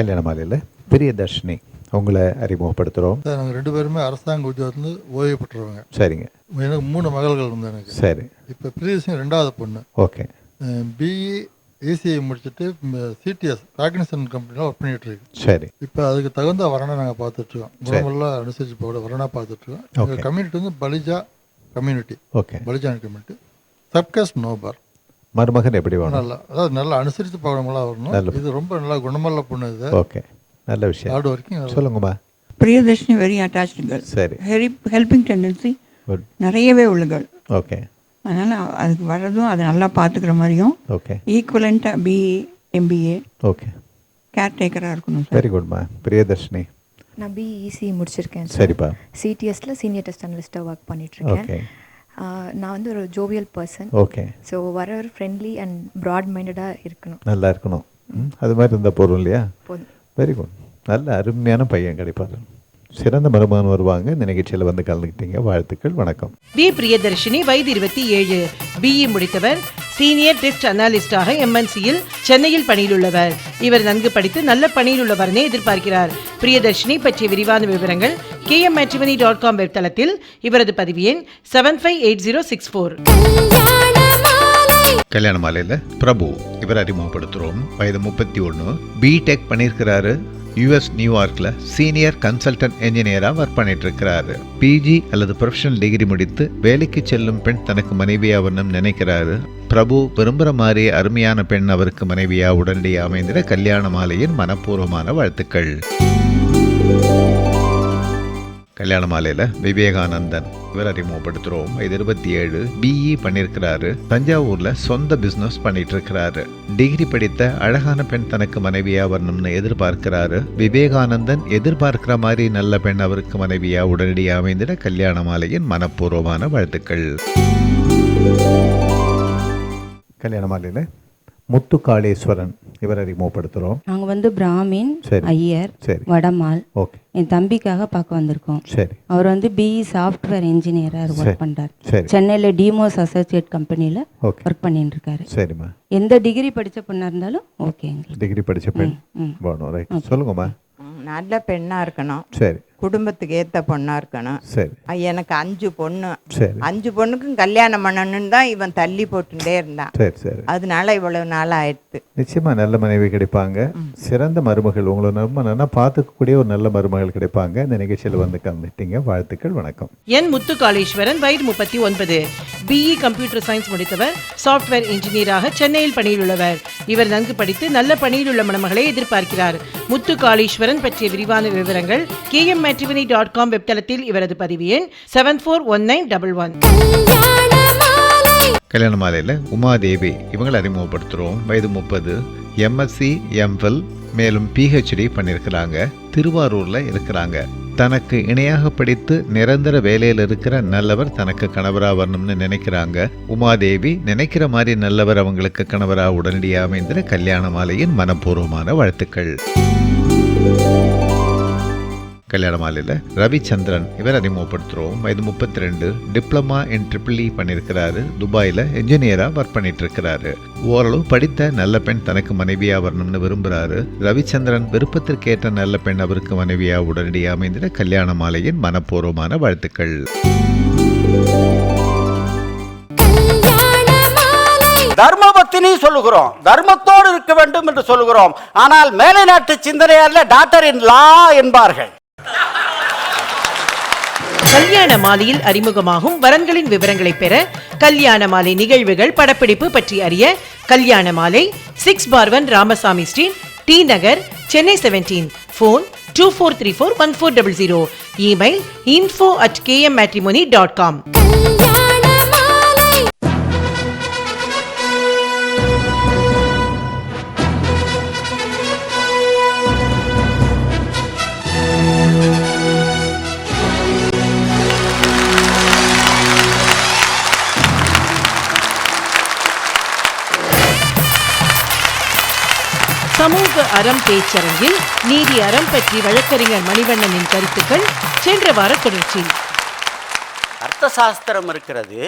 கல்யாண மாலையில் பிரியதர்ஷினி உங்களை அறிமுகப்படுத்துகிறோம். நாங்கள் 2 பேருமே அரசாங்க உத்தியோகத்துலேருந்து ஓய்வு பெற்றுருவாங்க. சரிங்க. எனக்கு 3 மகள்கள் வந்து எனக்கு. சரி. இப்போ பிரியதர்ஷினி 2வது பொண்ணு. ஓகே. பிஇ ஏசிஐ முடிச்சுட்டு சிடிஎஸ் காக்னிசன் கம்பெனியில் ஒர்க் பண்ணிட்டு இருக்கு. சரி. இப்போ அதுக்கு தகுந்த வரனை நாங்கள் பார்த்துட்ருக்கோம். குணமெல்லாம் அனுசரிச்சு போட வரனா பார்த்துட்ருக்கோம். எங்கள் கம்யூனிட்டி வந்து Balija community. Okay. Balija community. Subcaste no bar. மருமகன் எப்படி வேணும்? நல்லா, அதாவது நல்லா அனுசரித்து போகணுமெல்லாம் வரணும். இது ரொம்ப நல்லா குணமல்ல பொண்ணு இது. ஓகே, நல்ல விஷயம். Hard working. சொல்லுங்கம்மா. Priyadarshini very attached girl. சரி. ஹெல்பிங் டெண்டன்சி நிறையவே உள்ள கேர்ள். ஓகே. அதனால் அதுக்கு வர்றதும் அதை நல்லா பார்த்துக்கிற மாதிரியும் ஓகே ஈக்குவலண்ட்டாக பிஇ எம்பிஏ ஓகே கேர்டேக்கராக இருக்கணும். வெரி குட்மா. பிரியதர்ஷினி. நான் பிஇசி முடிச்சிருக்கேன். சரிப்பா. சிடிஎஸ்ல சீனியர் டெஸ்ட் அனலிஸ்ட்டாக ஒர்க் பண்ணிட்டுருக்கேன். ஓகே. நான் வந்து ஒரு ஜோவியல் பர்சன். ஓகே. ஸோ வரவர் ஃப்ரெண்ட்லி அண்ட் ப்ராட் மைண்டடாக இருக்கணும். நல்லா இருக்கணும். அது மாதிரி இருந்தால் போதும் இல்லையா? போதும். Very good. நல்ல அருமையான பையன் கிடைப்பாரு. சிறந்த மருமகன் வருவாங்க. இந்த நிகழ்ச்சியில் வந்து கலந்துக்கிட்டீங்க. வாழ்த்துக்கள். வணக்கம். பி பிரியதர்ஷினி வயது 27, பிஇ முடித்தவர், சீனியர் டெஸ்ட் அனாலிஸ்டாக எம்என்சியில் சென்னையில் பணியில் உள்ளவர். இவர் நன்கு படித்து நல்ல பணியில் உள்ளவரனே எதிர்பார்க்கிறார். பிரியதர்ஷினி பற்றிய விரிவான விவரங்கள் kmmatrimony.com வெப் தளத்தில். இவரது பதிவு எண் 758064. கல்யாண மாலையில் பிரபு இவர் அறிமுகப்படுத்துகிறோம். வயது 31, பிடெக் பண்ணியிருக்கிறாரு. யூஎஸ் நியூயார்க்கில் சீனியர் கன்சல்டன்ட் என்ஜினியராக ஒர்க் பண்ணிட்டு இருக்கிறாரு. பிஜி அல்லது ப்ரொஃபஷனல் டிகிரி முடித்து வேலைக்கு செல்லும் பெண் தனக்கு மனைவியாக வரணும்னு நினைக்கிறாரு. பிரபு விரும்புகிற மாதிரி அருமையான பெண் அவருக்கு மனைவியாக உடனடியாக அமைந்திட கல்யாண மாலையின் மனப்பூர்வமான வாழ்த்துக்கள். கல்யாண மாலையில் விவேகானந்தன் இவர் அறிமுகப்படுத்துகிறோம். வயது 27, பிஇ பண்ணியிருக்கிறாரு. தஞ்சாவூரில் சொந்த பிஸ்னஸ் பண்ணிட்டு இருக்கிறாரு. டிகிரி படித்த அழகான பெண் தனக்கு மனைவியா வரணும்னு எதிர்பார்க்கிறாரு. விவேகானந்தன் எதிர்பார்க்கிற மாதிரி நல்ல பெண் அவருக்கு மனைவியா உடனடியாக அமைந்திட கல்யாண மாலையின் மனப்பூர்வமான வாழ்த்துக்கள். கல்யாண மாலையில் முத்துக்காளேஸ்வரன் இவர் அறிமுகப்படுத்துகிறோம். நாங்கள் வந்து பிராமின் ஐயர் வடமால். ஓகே. என் தம்பிக்காக பார்க்க வந்திருக்கோம். சரி. அவர் வந்து பிஇ சாஃப்ட்வேர் இன்ஜினியராக ஒர்க் பண்ணுறாரு. சரி. சென்னையில் டிமோஸ் அசோசியேட் கம்பெனியில் ஒர்க் பண்ணிட்டு இருக்காரு. சரிம்மா. எந்த டிகிரி படித்த பெண்ணாக இருந்தாலும் ஓகே. டிகிரி படித்த பெண் வேணும். ரைட். சொல்லுங்கம்மா. நல்ல பெண்ணாக இருக்கணும். சரி. குடும்பத்துக்கு ஏற்ற பொண்ணாக இருக்கணும். சரி. எனக்கு 5 பொண்ணு. சரி. 5 பொண்ணுக்கும் கல்யாணம் பண்ணணுன்னு தான் இவன் தள்ளி போட்டுட்டே இருந்தான். சரி சரி. அதனால இவ்வளவு நாள் ஆயிடுத்து. நிச்சயமா நல்ல மனைவி கிடைப்பாங்க. சிறந்த மருமகள் உங்களை நல்லா பார்த்துக்கக்கூடிய ஒரு நல்ல மருமகள் கிடைப்பாங்க. இந்த நிகழ்ச்சியில் வந்து கலந்துட்டீங்க. வாழ்த்துக்கள். வணக்கம். என் முத்துக்காளேஸ்வரன் வயது 39, பிஇ கம்ப்யூட்டர் சயின்ஸ் முடித்தவர், சாஃப்ட்வேர் இன்ஜினியராக சென்னையில் பணியில் உள்ளவர். இவர் நன்கு படித்து நல்ல பணியில் உள்ள மணமகளை எதிர்பார்க்கிறார். முத்துக்காளேஸ்வரன் பற்றிய விரிவான விவரங்கள் kmmatrimony.com வெப் தளத்தில். இவரது பதிவு எண் 741911. கல்யாண மாலையில் உமாதேவி இவங்களை அறிமுகப்படுத்துகிறோம். வயது 30, எம்எஸ்சி எம்ஃபில் மேலும் பிஹெச்டி பண்ணியிருக்கிறாங்க. திருவாரூரில் இருக்கிறாங்க. தனக்கு இணையாக படித்து நிரந்தர வேலையில் இருக்கிற நல்லவர் தனக்கு கணவராக வரணும்னு நினைக்கிறாங்க. உமாதேவி நினைக்கிற மாதிரி நல்லவர் அவங்களுக்கு கணவராக உடனடியாக அமைந்திட கல்யாண மாலையின் மனப்பூர்வமான வாழ்த்துக்கள். கல்யாண மாலையில் ரவிச்சந்திரன் இவர் அறிமுகப்படுத்துகிறோம். வயது 32, டிப்ளமா இன் ட்ரிபிள் பண்ணியிருக்கிறாரு. துபாயில் என்ஜினியராக ஒர்க் பண்ணிட்டு இருக்கிறாரு. ஓரளவு படித்த நல்ல பெண் தனக்கு மனைவியாக வரணும்னு விரும்புகிறாரு. ரவிச்சந்திரன் விருப்பத்திற்கேற்ற நல்ல பெண் அவருக்கு மனைவியாக உடனடியாக அமைந்திட கல்யாண மாலையின் மனப்பூர்வமான வாழ்த்துக்கள். தர்மபத்தினி சொல்லுகிறோம், தர்மத்தோடு இருக்க வேண்டும் என்று சொல்லுகிறோம். ஆனால் மேலை நாட்டு சிந்தனையாளர் டாக்டர் இன் லா என்பார்கள். கல்யாண மாலையில் அறிமுகமாகும் வரன்களின் விவரங்களை பெற, கல்யாண மாலை நிகழ்வுகள் படப்பிடிப்பு பற்றி அறிய, கல்யாண மாலை 6/1 ராமசாமி ஸ்ட்ரீட், டி நகர், சென்னை 17. போன் 24341400. Email info@kmmatrimony.com. சமூக அறம் பேச்சரங்கில் நீதி அறம் பற்றி வழக்கறிஞர் மணிவண்ணனின் கருத்துக்கள் சென்ற வார தொடர்ச்சி. அர்த்த சாஸ்திரம் இருக்கிறது.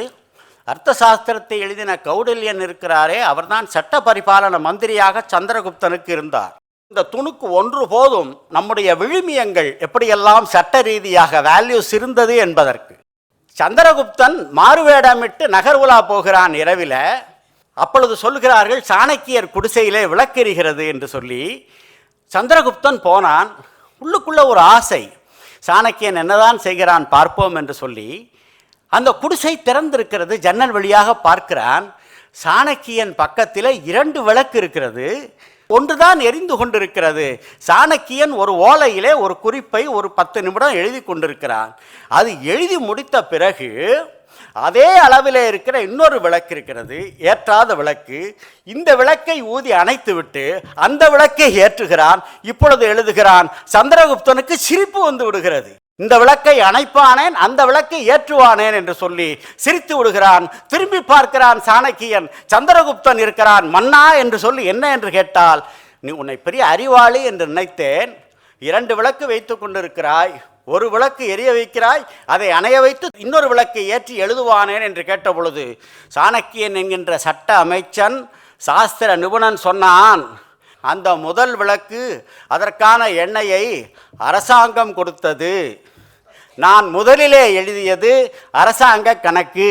அர்த்த சாஸ்திரத்தை எழுதின கௌடல்யன் இருக்கிறாரே, அவர்தான் சட்ட பரிபாலன மந்திரியாக சந்திரகுப்தனுக்கு இருந்தார். இந்த துணுக்கு ஒன்று போதும் நம்முடைய விழுமியங்கள் எப்படியெல்லாம் சட்ட ரீதியாக வேல்யூஸ் இருந்தது என்பதற்கு. சந்திரகுப்தன் மாறுவேடமிட்டு நகர் உலா போகிறான் இரவில். அப்பொழுது சொல்கிறார்கள் சாணக்கியர் குடிசையிலே விளக்கெரிகிறது என்று சொல்லி. சந்திரகுப்தன் போனான். உள்ளுக்குள்ள ஒரு ஆசை, சாணக்கியன் என்னதான் செய்கிறான் பார்ப்போம் என்று சொல்லி அந்த குடிசை திறந்திருக்கிறது. ஜன்னல் வழியாக பார்க்கிறான். சாணக்கியன் பக்கத்தில் 2 விளக்கு இருக்கிறது. ஒன்றுதான் எரிந்து கொண்டிருக்கிறது. சாணக்கியன் ஒரு ஓலையிலே ஒரு குறிப்பை ஒரு 10 நிமிடம் எழுதி கொண்டிருக்கிறான். அது எழுதி முடித்த பிறகு அதே அளவிலே இருக்கிற இன்னொரு விளக்கு இருக்கிறது, ஏற்றாத விளக்கு. இந்த விளக்கை ஊதி அணைத்து விட்டு அந்த விளக்கை ஏற்றுகிறான். இப்பொழுது எழுதுகிறான். சந்திரகுப்தனுக்கு சிரிப்பு வந்து விடுகிறது. இந்த விளக்கை அணைப்பானேன், அந்த விளக்கை ஏற்றுவானேன் என்று சொல்லி சிரித்து விடுகிறான். திரும்பி பார்க்கிறான் சாணக்கியன். சந்திரகுப்தன் இருக்கிறான். மன்னா என்று சொல்லி என்ன என்று கேட்டால், நீ உன்னை பெரிய அறிவாளி என்று நினைத்தேன். 2 விளக்கு வைத்து கொண்டிருக்கிறாய், ஒரு விளக்கு எரிய வைக்கிறாய், அதை அணைய வைத்து இன்னொரு விளக்கை ஏற்றி எழுதுவானேன் என்று கேட்ட பொழுது சாணக்கியன் என்கின்ற சட்ட அமைச்சன் சாஸ்திர நிபுணன் சொன்னான், அந்த முதல் விளக்கு அதற்கான எண்ணெயை அரசாங்கம் கொடுத்தது. நான் முதலிலே எழுதியது அரசாங்க கணக்கு,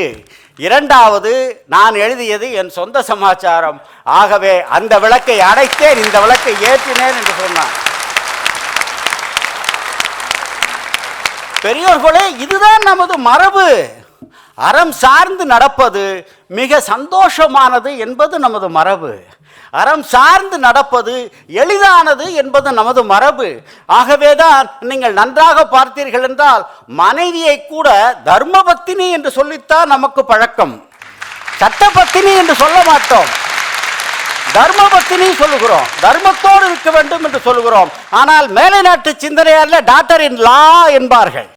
2வது நான் எழுதியது என் சொந்த சமாச்சாரம். ஆகவே அந்த விளக்கை அடைத்தேன், இந்த விளக்கை ஏற்றினேன் என்று சொன்னான். பெரியோர்களே, இதுதான் நமது மரபு. அறம் சார்ந்து நடப்பது மிக சந்தோஷமானது என்பது நமது மரபு. அறம் சார்ந்து நடப்பது எளிதானது என்பது நமது மரபு. ஆகவேதான் நீங்கள் நன்றாக பார்த்தீர்கள் என்றால் மனைவியை கூட தர்மபத்தினி என்று சொல்லித்தான் நமக்கு பழக்கம். சட்டபத்தினி என்று சொல்ல மாட்டோம், தர்மபத்தினி சொல்லுகிறோம். தர்மத்தோடு இருக்க வேண்டும் என்று சொல்லுகிறோம். ஆனால் மேலை நாட்டு சிந்தனையால் டாக்டர் இன் லா என்பார்கள்.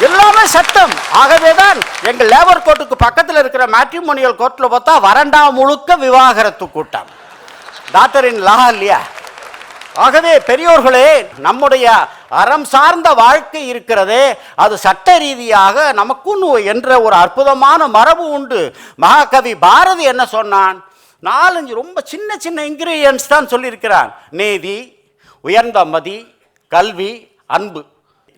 எல்லாமே சட்டம். ஆகவேதான் எங்கள் லேபர் கோர்ட்டுக்கு பக்கத்தில் இருக்கிற மேட்ரிமோனியல் கோர்ட்டில் பார்த்தா வரண்டா முழுக்க விவாகரத்து கூட்டம். டாக்டர் இன் லா இல்லையா? ஆகவே பெரியோர்களே, நம்முடைய அறம் சார்ந்த வாழ்க்கை இருக்கிறதே, அது சட்ட ரீதியாக நமக்குன்னு என்ற ஒரு அற்புதமான மரபு உண்டு. மகாகவி பாரதி என்ன சொன்னான்? 4-5 ரொம்ப சின்ன சின்ன இன்கிரீடியன்ஸ் தான் சொல்லியிருக்கிறான். நீதி, உயர்ந்த மதி, கல்வி, அன்பு,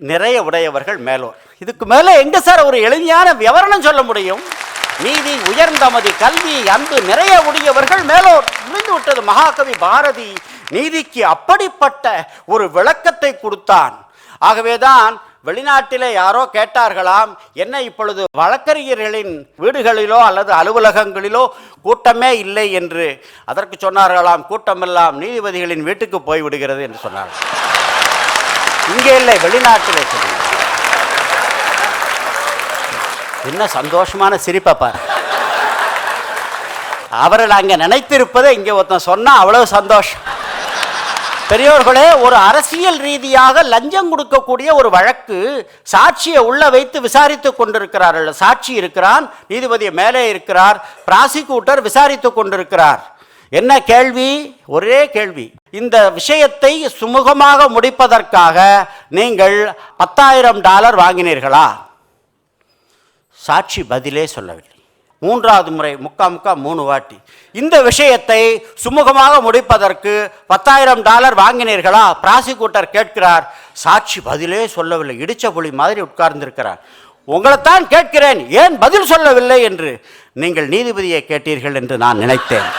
நிறைய உடையவர்கள் மேலோர். இதுக்கு மேலே எங்க சார் ஒரு எளிமையான விவரணம் சொல்ல முடியும்? நீதி, உயர்ந்த மதி, கல்வி, அன்பு, நிறைய உடையவர்கள் மேலோர் முடிந்து விட்டது. மகாகவி பாரதி நீதிக்கு அப்படிப்பட்ட ஒரு விளக்கத்தை கொடுத்தான். ஆகவேதான் வெளிநாட்டிலே யாரோ கேட்டார்களாம், என்ன இப்பொழுது வழக்கறிஞர்களின் வீடுகளிலோ அல்லது அலுவலகங்களிலோ கூட்டமே இல்லை என்று. அதற்கு சொன்னார்களாம், கூட்டமெல்லாம் நீதிபதிகளின் வீட்டுக்கு போய்விடுகிறது என்று சொன்னார்கள். இங்கே இல்லை, வெளிநாட்டிலே சொல்லி. என்ன சந்தோஷமான சிரிப்பை பாரு. அவர்கள் அங்கே நினைத்திருப்பதை இங்கே ஒருத்தன் சொன்னா அவ்வளவு சந்தோஷம். பெரியோர்களே, ஒரு அரசியல் ரீதியாக லஞ்சம் கொடுக்கக்கூடிய ஒரு வழக்கு, சாட்சியை உள்ள வைத்து விசாரித்து கொண்டிருக்கிறார்கள். சாட்சி இருக்கிறான், நீதிபதி மேலே இருக்கிறார், பிராசிக்யூட்டர் விசாரித்து கொண்டிருக்கிறார். என்ன கேள்வி? ஒரே கேள்வி, இந்த விஷயத்தை சுமூகமாக முடிப்பதற்காக நீங்கள் $10,000 வாங்கினீர்களா? சாட்சி பதிலே சொல்லவில்லை. 3வது முறை முக்கா 3 வாட்டி, இந்த விஷயத்தை சுமூகமாக முடிப்பதற்கு $10,000 வாங்கினீர்களா? பிராசிக்யூட்டர் கேட்கிறார். சாட்சி பதிலே சொல்லவில்லை. இடிச்ச புலி மாதிரி உட்கார்ந்திருக்கிறார். உங்களைத்தான் கேட்கிறேன், ஏன் பதில் சொல்லவில்லை என்று. நீங்கள் நீதிபதியை கேட்டீர்கள் என்று நான் நினைத்தேன்.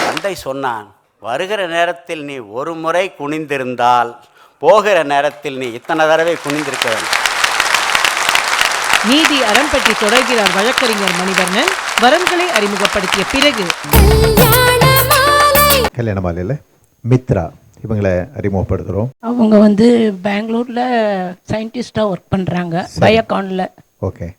தந்தை சொன்னான், வருகிற நேரத்தில் நீ ஒரு முறை குனிந்திருந்தால் போகிற நேரத்தில் நீ இத்தனை தடவை குனிந்திருக்க வேண்டும். நீதி அறம் பற்றி தொடர்கிறார் வழக்கறிஞர் மணிவண்ணன். வரன்களை அறிமுகப்படுத்திய பிறகு கல்யாண மாலையில் மித்ரா இவங்களை அறிமுகப்படுத்துகிறோம். அவங்க பெங்களூரில் சயின்டிஸ்டாக ஒர்க் பண்ணுறாங்க, பயோகானில். ஓகே.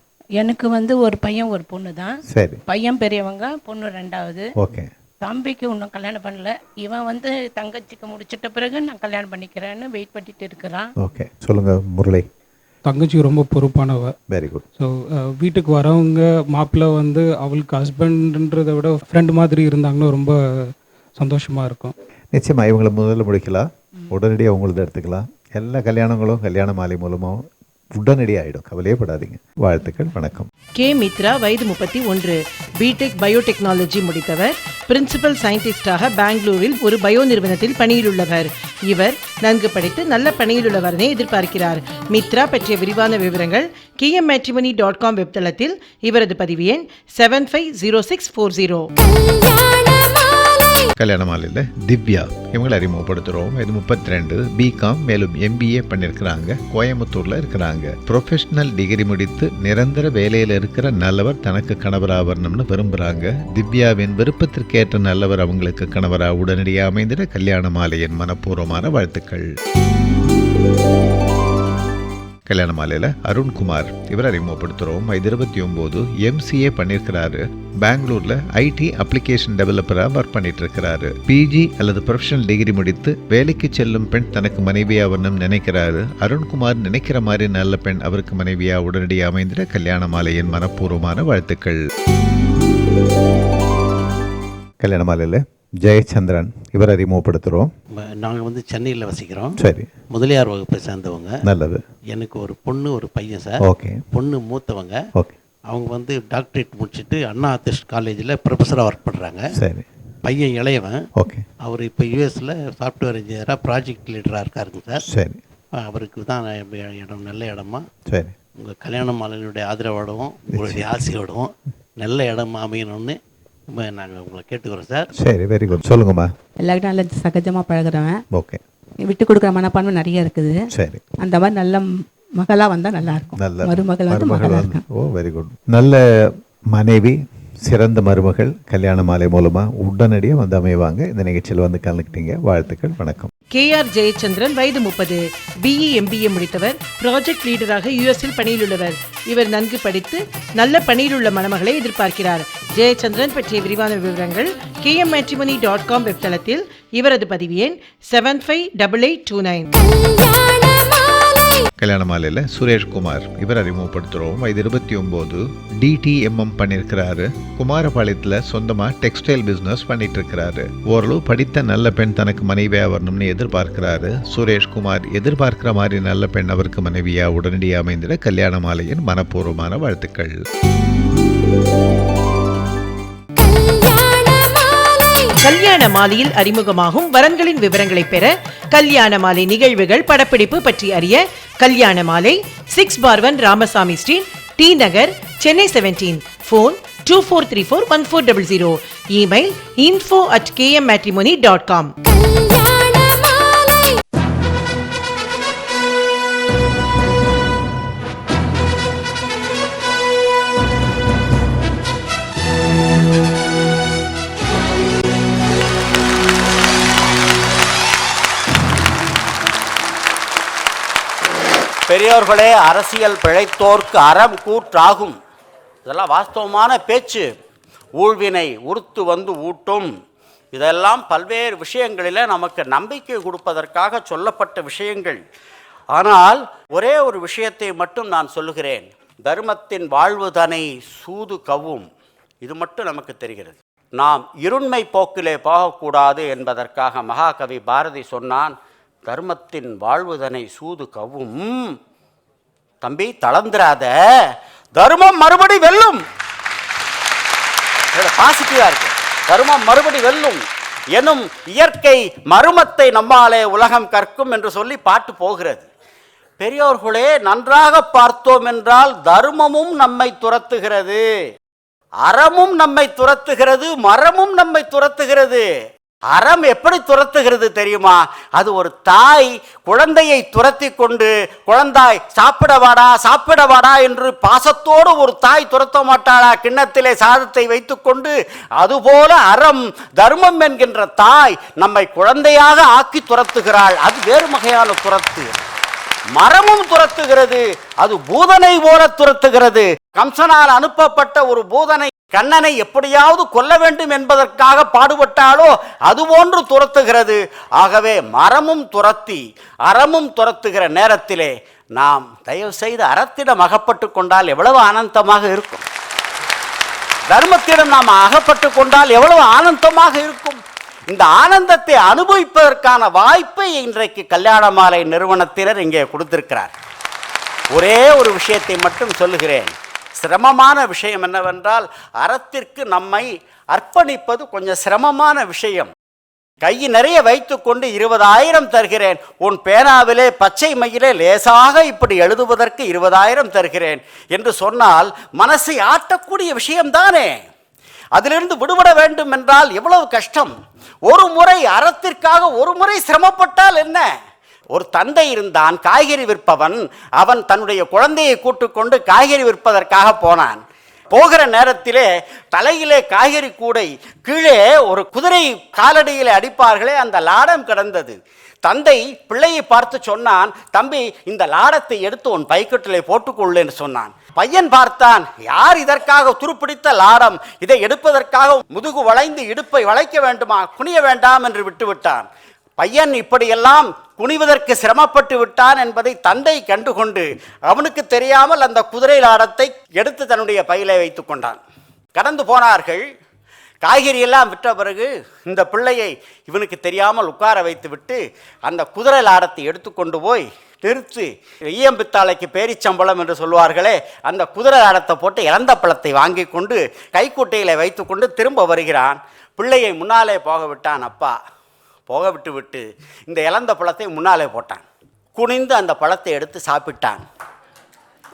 எனக்கு ஒரு பையன் ஒரு பொண்ணு தான். சரி. பையன் பெரியவங்க, பொண்ணு 2வது. ஓகே. தம்பிக்கு இன்னும் கல்யாணம் பண்ணல. இவன் தங்கச்சிக்கு முடிச்சிட்ட பிறகு நான் கல்யாணம் பண்ணிக்கிறேன்னு வெயிட் பண்ணிட்டு இருக்கிறான். ஓகே, சொல்லுங்க முரளி. தங்கச்சி ரொம்ப பொறுப்பானவ. Very good. ஸோ வீட்டுக்கு வரவங்க மாப்பிள்ளை அவளுக்கு ஹஸ்பண்ட்ன்றதை விட ஃப்ரெண்ட் மாதிரி இருந்தாங்கன்னா ரொம்ப சந்தோஷமாக இருக்கும். நிச்சயமாக இவங்களை முதல்ல முடிக்கலாம், உடனடியாக அவங்களது எடுத்துக்கலாம். எல்லா கல்யாணங்களும் கல்யாண மாலை மூலமாக உடனடி ஆகிடும், கவலையே படாதீங்க. வாழ்த்துக்கள், வணக்கம். கே மித்ரா, வயது 31, பிடெக் பயோடெக்னாலஜி முடித்தவர், பிரின்சிபல் சயின்டிஸ்டாக பெங்களூரில் ஒரு பயோ நிறுவனத்தில் பணியிலுள்ளவர். இவர் நன்கு படித்து நல்ல பணியிலுள்ளவரனை எதிர்பார்க்கிறார். மித்ரா பற்றிய விரிவான விவரங்கள் kmmatrimony.com வெப்தளத்தில். இவரது பதிவு எண் 750640. கல்யாண மாலையில் திவ்யா, இவங்களை அறிமுகப்படுத்துகிறோம். இது 32, பிகாம் மேலும் MBA பண்ணியிருக்கிறாங்க. கோயம்புத்தூரில் இருக்கிறாங்க. ப்ரொஃபஷனல் டிகிரி முடித்து நிரந்தர வேலையில் இருக்கிற நல்லவர் தனக்கு கணவராக வரணும்னு விரும்புகிறாங்க. திவ்யாவின் விருப்பத்திற்கேற்ற நல்லவர் அவங்களுக்கு கணவராக உடனடியாக அமைந்திட கல்யாண மாலையின் மனப்பூர்வமான வாழ்த்துக்கள். கல்யாண மாலையில் அருண்குமார், இவர் அறிமுகப்படுத்துகிறோம். வயது 29, MCA பண்ணியிருக்கிறாரு. பெங்களூரில் IT அப்ளிகேஷன் டெவலப்பராக ஒர்க் பண்ணிட்டு இருக்கிறாரு. PG அல்லது ப்ரொஃபஷனல் டிகிரி முடித்து வேலைக்கு செல்லும் பெண் தனக்கு மனைவியாக வரணும்னு நினைக்கிறாரு. அருண்குமார் நினைக்கிற மாதிரி நல்ல பெண் அவருக்கு மனைவியாக உடனடியாக அமைந்திட கல்யாண மாலையின் மனப்பூர்வமான வாழ்த்துக்கள். கல்யாண மாலையில் ஜெயச்சந்திரன், இவர் அறிமுகப்படுத்துகிறோம். நாங்கள் வந்து சென்னையில் வசிக்கிறோம். சரி. முதலியார் வகுப்பை சேர்ந்தவங்க. நல்லது. எனக்கு ஒரு பொண்ணு ஒரு பையன் சார். ஓகே. பொண்ணு மூத்தவங்க. ஓகே. அவங்க வந்து டாக்டரேட் முடிச்சுட்டு அண்ணா ஆர்டிஸ்ட் காலேஜில் ப்ரொஃபஸராக ஒர்க் பண்ணுறாங்க. சரி. பையன் இளையவன். ஓகே. அவர் இப்போ யூஎஸில் சாஃப்ட்வேர் இன்ஜினியராக ப்ராஜெக்ட் லீடராக இருக்காருங்க சார். சரி. அவருக்கு தான் இடம் நல்ல இடமா. சரி. உங்கள் கல்யாண மாலையினுடைய ஆதரவோடவும் உங்களுடைய ஆசையோடவும் நல்ல இடமா அமையணும்னு நாங்கள் உங்களை கேட்டுக்கிறோம் சார். சரி, வெரி குட். சொல்லுங்கம்மா. எல்லாருக்கும் நல்ல சகஜமாக பழகுறவன், ஓகே. விட்டு கொடுக்குற மனப்பான்மை நிறைய இருக்குது. சரி. அந்த மாதிரி நல்ல மகளாக வந்தால் நல்லா இருக்கும். நல்ல மருமகள் வந்து மகளாக இருக்கும். ஓ, வெரி குட். நல்ல மனைவி, சிறந்த மருமகள் கல்யாண மாலை மூலமாக உடனடியாக வந்து அமைவாங்க. இந்த நிகழ்ச்சியில் வந்து கலந்துக்கிட்டீங்க. வாழ்த்துக்கள், வணக்கம். KR ஜெயச்சந்திரன், வயது 30, BE MBA முடித்தவர், ப்ராஜெக்ட் லீடராக யூஎஸில் பணியிலுள்ளவர். இவர் நன்கு படித்து நல்ல பணியிலுள்ள மணமகளை எதிர்பார்க்கிறார். ஜெயச்சந்திரன் பற்றிய விரிவான விவரங்கள் kmmatrimony.com வெப்தளத்தில். இவரது பதிவு எண் 758829. கல்யாண மாலையில் சுரேஷ்குமார், இவர் அறிமுகப்படுத்துகிறோம். வயது 29, DTMM பண்ணியிருக்கிறாரு. குமாரபாளையத்தில் சொந்தமாக டெக்ஸ்டைல் பிஸ்னஸ் பண்ணிட்டு இருக்கிறாரு. ஓரளவு படித்த நல்ல பெண் தனக்கு மனைவியாக வரணும்னு எதிர்பார்க்கிறாரு. சுரேஷ்குமார் எதிர்பார்க்கிற மாதிரி நல்ல பெண் அவருக்கு மனைவியாக உடனடியாக அமைந்திட கல்யாண மாலையின் மனப்பூர்வமான வாழ்த்துக்கள். கல்யாண மாலையில் அறிமுகமாகும் வரன்களின் விவரங்களை பெற, கல்யாண மாலை நிகழ்வுகள் படப்பிடிப்பு பற்றி அறிய கல்யாண மாலை 6/1 ராமசாமி ஸ்ட்ரீட், T நகர், சென்னை 17. ஃபோன் 24341400. Email info@kmmatrimony.com. பெரியோர்களே, அரசியல் பிழைத்தோர்க்கு அறம் கூற்றாகும். இதெல்லாம் வாஸ்தவமான பேச்சு. ஊழ்வினை உறுத்து வந்து ஊட்டும். இதெல்லாம் பல்வேறு விஷயங்களில் நமக்கு நம்பிக்கை கொடுப்பதற்காக சொல்லப்பட்ட விஷயங்கள். ஆனால் ஒரே ஒரு விஷயத்தை மட்டும் நான் சொல்லுகிறேன். தர்மத்தின் வாழ்வுதனை சூது கவ்வும். இது மட்டும் நமக்கு தெரிகிறது. நாம் இருண்மை போக்கிலே போகக்கூடாது என்பதற்காக மகாகவி பாரதி சொன்னான், தர்மத்தின் வாழ்வுதனை சூது கவ்வும். தம்பி, தளர்ந்துராத, தர்மம் மறுபடி வெல்லும். பாசிட்டிவா இருக்கு. தர்மம் மறுபடி வெல்லும் எனும் இயற்கை மருமத்தை நம்மாலே உலகம் கற்கும் என்று சொல்லி பாட்டு போகிறது. பெரியோர்களே, நன்றாக பார்த்தோம் என்றால் தர்மமும் நம்மை துரத்துகிறது, அறமும் நம்மை துரத்துகிறது, மரமும் நம்மை துரத்துகிறது. அறம் எப்படி துரத்துகிறது தெரியுமா? அது ஒரு தாய் குழந்தையை துரத்தி கொண்டு, குழந்தாய் சாப்பிடவாடா சாப்பிடவாடா என்று பாசத்தோடு ஒரு தாய் துரத்த மாட்டாளா கிண்ணத்திலே சாதத்தை வைத்துக்கொண்டு? அதுபோல அறம், தர்மம் என்கின்ற தாய் நம்மை குழந்தையாக ஆக்கி துரத்துகிறாள். அது வேறு வகையான துரத்து. மரமும் துரத்துகிறது, அது பூதனை போல துரத்துகிறது. கம்சனால் அனுப்பப்பட்ட ஒரு பூதனை கண்ணனை எப்படியாவது கொல்ல வேண்டும் என்பதற்காக பாடுபட்டாலோ அதுபோன்று துரத்துகிறது. ஆகவே மரமும் துரத்தி அறமும் துரத்துகிற நேரத்திலே நாம் தயவு செய்து அறத்திடம் அகப்பட்டு கொண்டால் எவ்வளவு ஆனந்தமாக இருக்கும். தர்மத்திடம் நாம் அகப்பட்டு கொண்டால் எவ்வளவு ஆனந்தமாக இருக்கும். இந்த ஆனந்தத்தை அனுபவிப்பதற்கான வாய்ப்பை இன்றைக்கு கல்யாண மாலை நிறுவனத்தினர் இங்கே கொடுத்திருக்கிறார். ஒரே ஒரு விஷயத்தை மட்டும் சொல்லுகிறேன். சிரமமான விஷயம் என்னவென்றால், அறத்திற்கு நம்மை அர்ப்பணிப்பது கொஞ்சம் சிரமமான விஷயம். கை நிறைய வைத்துக்கொண்டு 20,000 தருகிறேன், உன் பேனாவிலே பச்சை மையிலே லேசாக இப்படி எழுதுவதற்கு 20,000 தருகிறேன் என்று சொன்னால் மனசை ஆட்டக்கூடிய விஷயம்தானே. அதிலிருந்து விடுபட வேண்டும் என்றால் எவ்வளவு கஷ்டம். ஒரு முறை அறத்திற்காக ஒரு முறை சிரமப்பட்டால் என்ன? ஒரு தந்தை இருந்தான், காய்கறி விற்பவன். அவன் தன்னுடைய குழந்தையை கூட்டுக்கொண்டு காய்கறி விற்பதற்காக போனான். போகிற நேரத்திலே தலையிலே காய்கறி கூடை, கீழே ஒரு குதிரை காலடியிலே அடிப்பார்களே அந்த லாடம் கிடந்தது. தந்தை பிள்ளையை பார்த்து சொன்னான், தம்பி இந்த லாடத்தை எடுத்து உன் பைக்கெட்டிலே போட்டுக்கொள்ளு சொன்னான். பையன் பார்த்தான், யார் இதற்காக துருப்பிடித்த லாடம், இதை எடுப்பதற்காக முதுகு வளைந்து இடுப்பை வளைக்க வேண்டுமா, குனிய வேண்டாம் என்று விட்டுவிட்டான். பையன் இப்படியெல்லாம் குனிவதற்கு சிரமப்பட்டு விட்டான் என்பதை தந்தை கண்டுகொண்டு அவனுக்கு தெரியாமல் அந்த குதிரை லாடத்தை எடுத்து தன்னுடைய பையிலே வைத்து கொண்டான். கடந்து போனார்கள். காய்கறி எல்லாம் விட்ட பிறகு இந்த பிள்ளையை இவனுக்கு தெரியாமல் உட்கார வைத்து விட்டு அந்த குதிரை லாடத்தை எடுத்துக்கொண்டு போய் நிறுத்து, ஈயம்பித்தாளைக்கு பேரிச்சம்பளம் என்று சொல்வார்களே, அந்த குதிரை லாடத்தை போட்டு இறந்த பழத்தை வாங்கி கொண்டு கைக்குட்டையில் வைத்து கொண்டு திரும்ப வருகிறான். பிள்ளையை முன்னாலே போக விட்டான். அப்பா போக விட்டு இந்த இழந்த பழத்தை முன்னாலே போட்டான். குனிந்து அந்த பழத்தை எடுத்து சாப்பிட்டான்.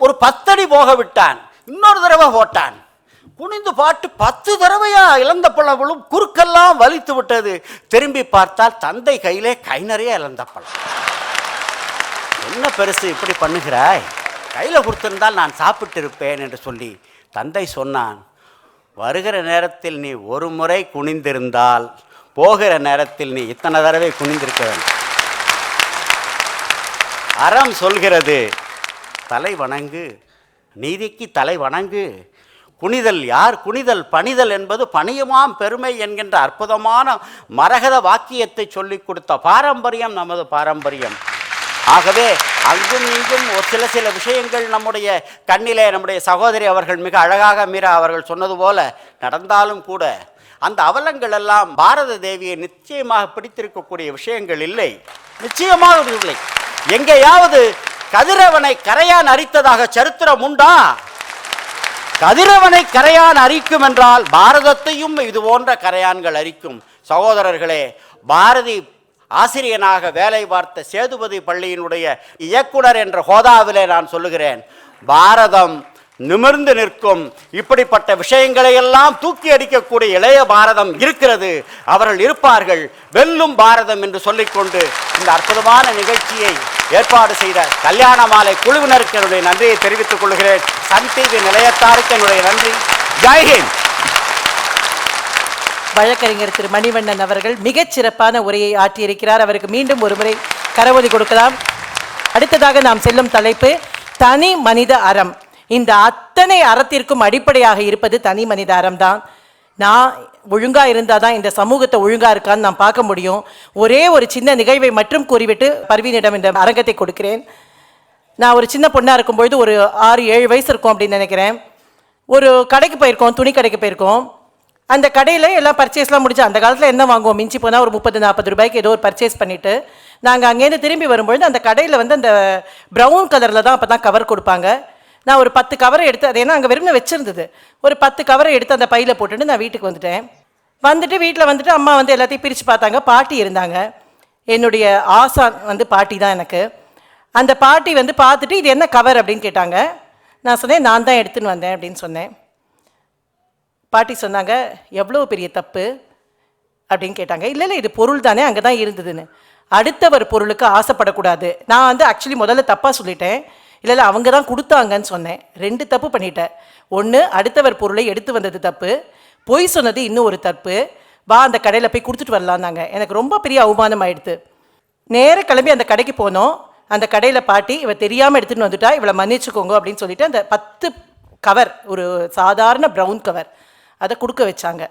ஒரு 10 அடி போக விட்டான். இன்னொரு தடவை போட்டான். குனிந்து பாட்டு 10 தடவையா இழந்த பழம் குறுக்கெல்லாம் வலித்து விட்டது. திரும்பி பார்த்தால் தந்தை கையிலே கை நிறைய இழந்த பழம். என்ன பெருசு இப்படி பண்ணுகிறாய், கையில் கொடுத்திருந்தால் நான் சாப்பிட்டு இருப்பேன் என்று சொல்லி தந்தை சொன்னான், வருகிற நேரத்தில் நீ ஒரு முறை குனிந்திருந்தால் போகிற நேரத்தில் நீ இத்தனை தடவை குனிந்திருக்க வேண்டும். அறம் சொல்கிறது, தலை வணங்கு, நீதிக்கு தலை வணங்கு. குனிதல் யார்? குனிதல் பணிதல் என்பது பணியுமாம் பெருமை என்கின்ற அற்புதமான மரகத வாக்கியத்தை சொல்லிக் கொடுத்த பாரம்பரியம் நமது பாரம்பரியம். ஆகவே அங்கும் இங்கும் ஒரு சில விஷயங்கள் நம்முடைய கண்ணிலே நம்முடைய சகோதரி அவர்கள் மிக அழகாக மீரா அவர்கள் சொன்னது போல நடந்தாலும் கூட அந்த அவலங்கள் எல்லாம் பாரத தேவியை நிச்சயமாக பிடித்திருக்கக்கூடிய விஷயங்கள் இல்லை, நிச்சயமாக இல்லை. எங்கேயாவது கதிரவனை கரையான் அரித்ததாக சரித்திரம் உண்டா? கதிரவனை கரையான் அரிக்கும் என்றால் பாரதத்தையும் இது போன்ற கரையான்கள் அரிக்கும். சகோதரர்களே, பாரதி ஆசிரியனாக வேலை பார்த்த சேதுபதி பள்ளியினுடைய இயக்குனர் என்ற ஹோதாவிலே நான் சொல்லுகிறேன், பாரதம் நிமிர்ந்து நிற்கும். இப்படிப்பட்ட விஷயங்களை எல்லாம் தூக்கி அடிக்கக்கூடிய இளைய பாரதம் இருக்கிறது, அவர்கள் இருப்பார்கள், வெல்லும் பாரதம் என்று சொல்லிக்கொண்டு இந்த அற்புதமான நிகழ்ச்சியை ஏற்பாடு செய்த கல்யாண மாலை குழுவினருக்கு என்னுடைய நன்றியை தெரிவித்துக் கொள்கிறேன். சன் டிவி நிலையத்தாருக்கு என்னுடைய நன்றி. ஜெய்ஹிந்த். வழக்கறிஞர் திரு மணிவண்ணன் அவர்கள் மிகச் சிறப்பான உரையை ஆற்றியிருக்கிறார். அவருக்கு மீண்டும் ஒரு முறை கரவொலி கொடுக்கலாம். அடுத்ததாக நாம் செல்லும் தலைப்பு தனி மனித அறம். இந்த அத்தனை அறத்திற்கும் அடிப்படையாக இருப்பது தனி மனித அறம் தான். நான் ஒழுங்காக இருந்தால் தான் இந்த சமூகத்தை ஒழுங்காக இருக்கான்னு நான் பார்க்க முடியும். ஒரே ஒரு சின்ன நிகழ்வை மட்டும் கூறிவிட்டு பர்வீனிடம் இந்த அரங்கத்தை கொடுக்கிறேன். நான் ஒரு சின்ன பொண்ணாக இருக்கும்பொழுது ஒரு 6-7 வயசு இருக்கும் அப்படின்னு நினைக்கிறேன். ஒரு கடைக்கு போயிருக்கோம், துணி கடைக்கு போயிருக்கோம். அந்த கடையில் எல்லாம் பர்ச்சேஸ்லாம் முடிச்சு, அந்த காலத்தில் என்ன வாங்குவோம், மிஞ்சி போனால் ஒரு 30-40 ரூபாய்க்கு ஏதோ ஒரு பர்ச்சேஸ் பண்ணிவிட்டு நாங்கள் அங்கேருந்து திரும்பி வரும்பொழுது அந்த கடையில் வந்து அந்த ப்ரௌன் கலரில் தான் அப்போ தான் கவர் கொடுப்பாங்க. நான் ஒரு 10 கவரை எடுத்து, அது ஏன்னா அங்கே வெறும் வச்சுருந்தது, ஒரு 10 கவரை எடுத்து அந்த பையில் போட்டுட்டு நான் வீட்டுக்கு வந்துட்டேன். வீட்டில் வந்துட்டு அம்மா வந்து எல்லாத்தையும் பிரித்து பார்த்தாங்க. பாட்டி இருந்தாங்க, என்னுடைய ஆசான் வந்து பாட்டி தான் எனக்கு. அந்த பாட்டி வந்து பார்த்துட்டு இது என்ன கவர் அப்படின்னு கேட்டாங்க. நான் சொன்னேன், நான் தான் எடுத்துன்னு வந்தேன் அப்படின்னு சொன்னேன். பாட்டி சொன்னாங்க, எவ்வளோ பெரிய தப்பு அப்படின்னு கேட்டாங்க. இல்லை இது பொருள் தானே, அங்கே தான் இருந்ததுன்னு. அடுத்தவர் பொருளுக்கு ஆசைப்படக்கூடாது. நான் வந்து ஆக்சுவலி முதல்ல தப்பாக சொல்லிட்டேன். இல்லை அவங்க தான் கொடுத்தாங்கன்னு சொன்னேன். 2 தப்பு பண்ணிட்டேன். ஒன்று, அடுத்தவர் பொருளை எடுத்து வந்தது தப்பு, பொய் சொன்னது இன்னும் ஒரு தப்பு. வா அந்த கடையில் போய் கொடுத்துட்டு வரலான்னாங்க. எனக்கு ரொம்ப பெரிய அவமானம் ஆயிடுது. நேராக கிளம்பி அந்த கடைக்கு போனோம். அந்த கடையில் பாட்டி, இவ தெரியாமல் எடுத்துகிட்டு வந்துட்டா, இவளை மன்னிச்சுக்கோங்க அப்படின்னு சொல்லிட்டு அந்த 10 கவர், ஒரு சாதாரண ப்ரௌன் கவர், அதை கொடுக்க வச்சாங்க.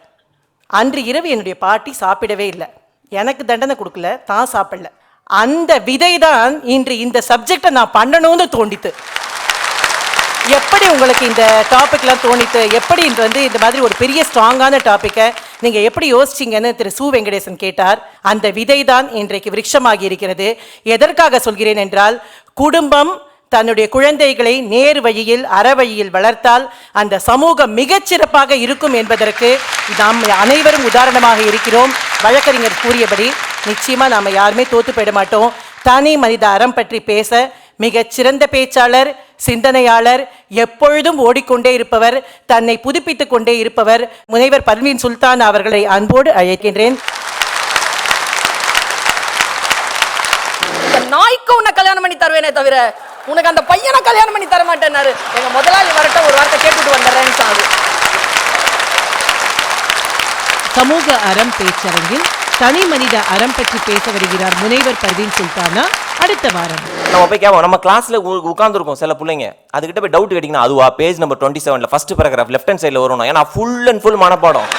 அன்று இரவு என்னுடைய பாட்டி சாப்பிடவே இல்லை. எனக்கு தண்டனை கொடுக்கல, தான் சாப்பிடல. அந்த விதை தான் இன்று இந்த சப்ஜெக்டை நான் பண்ணணும்னு தோண்டித்து. எப்படி உங்களுக்கு இந்த டாபிக்லாம் தோணித்து, எப்படி இந்த மாதிரி ஒரு பெரிய ஸ்ட்ராங்கான டாப்பிக்கை நீங்கள் எப்படி யோசிச்சிங்கன்னு திரு சு வெங்கடேசன் கேட்டார். அந்த விதை தான் இன்றைக்கு விருட்சமாகி இருக்கிறது. எதற்காக சொல்கிறேன் என்றால், குடும்பம் தன்னுடைய குழந்தைகளை நேர் வழியில் அறவழியில் வளர்த்தால் அந்த சமூகம் மிகச்சிறப்பாக இருக்கும் என்பதற்கு நாம் அனைவரும் உதாரணமாக இருக்கிறோம். வழக்கறிஞர் கூறியபடி நிச்சயமா நாம யாருமே தோத்து போயிட மாட்டோம். தனி மனித அறம் பற்றி பேச மிகச்சிறந்த பேச்சாளர், சிந்தனையாளர், எப்பொழுதும் ஓடிக்கொண்டே இருப்பவர், தன்னை புதுப்பித்துக் கொண்டே இருப்பவர் முனைவர் பர்வீன் சுல்தான் அவர்களை அன்போடு அழைக்கின்றேன். நாய்க்கு உன்னை கல்யாணம் பண்ணி தருவேனே தவிர உனக்கு அந்த பையனை கல்யாணம் பண்ணி தர மாட்டேன்னாரு. எங்க முதலாளி வரட்ட ஒரு வார்த்தை கேட்டுட்டு வந்துடுறேன்னு சொன்னாரு. சமூக அறம் பேச்சரங்கில் தனி மனித அறம் பற்றி பேச வருகிறார் முனைவர் பர்வீன் சுல்தானா. அடுத்த வாரம் நம்ம போய் கேட்போம். நம்ம கிளாஸ்ல உட்காந்துருக்கோம் சில பிள்ளைங்க, அதுக்கிட்ட போய் டவுட் கேட்டிங்கன்னா அதுவா page number 27 first paragraph left hand சைடில் வரணும். ஏன்னா ஃபுல் அண்ட் ஃபுல் மனப்பாடம்.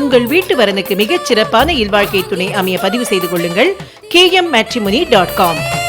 உங்கள் வீட்டு வரனுக்கு மிகச் சிறப்பான இல்வாழ்க்கை துணை அமைய பதிவு செய்து கொள்ளுங்கள் KMmatrimony.com.